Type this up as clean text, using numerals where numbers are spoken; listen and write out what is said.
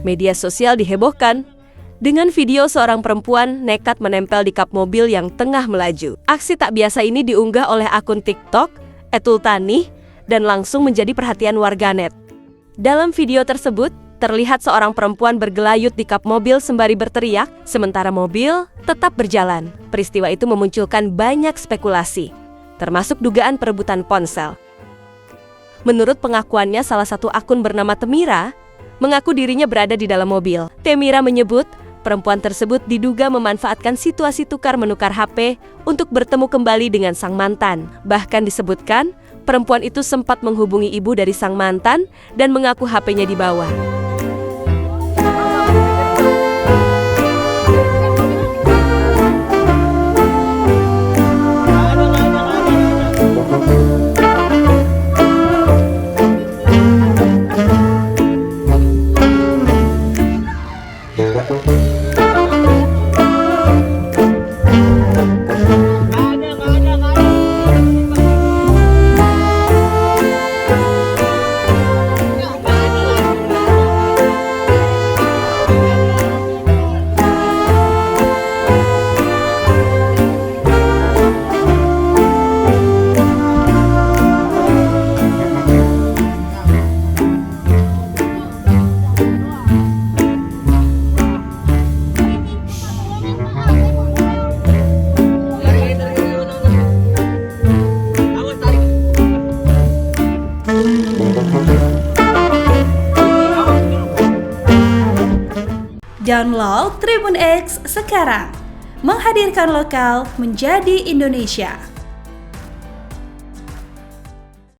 Media sosial dihebohkan dengan video seorang perempuan nekat menempel di kap mobil yang tengah melaju. Aksi tak biasa ini diunggah oleh akun TikTok @tultanih dan langsung menjadi perhatian warganet. Dalam video tersebut, terlihat seorang perempuan bergelayut di kap mobil sembari berteriak, sementara mobil tetap berjalan. Peristiwa itu memunculkan banyak spekulasi, termasuk dugaan perebutan ponsel. Menurut pengakuannya, salah satu akun bernama Temira mengaku dirinya berada di dalam mobil. Temira menyebut perempuan tersebut diduga memanfaatkan situasi tukar-menukar HP untuk bertemu kembali dengan sang mantan. Bahkan disebutkan, perempuan itu sempat menghubungi ibu dari sang mantan dan mengaku HP-nya dibawa. Download Tribun X sekarang, menghadirkan lokal menjadi Indonesia.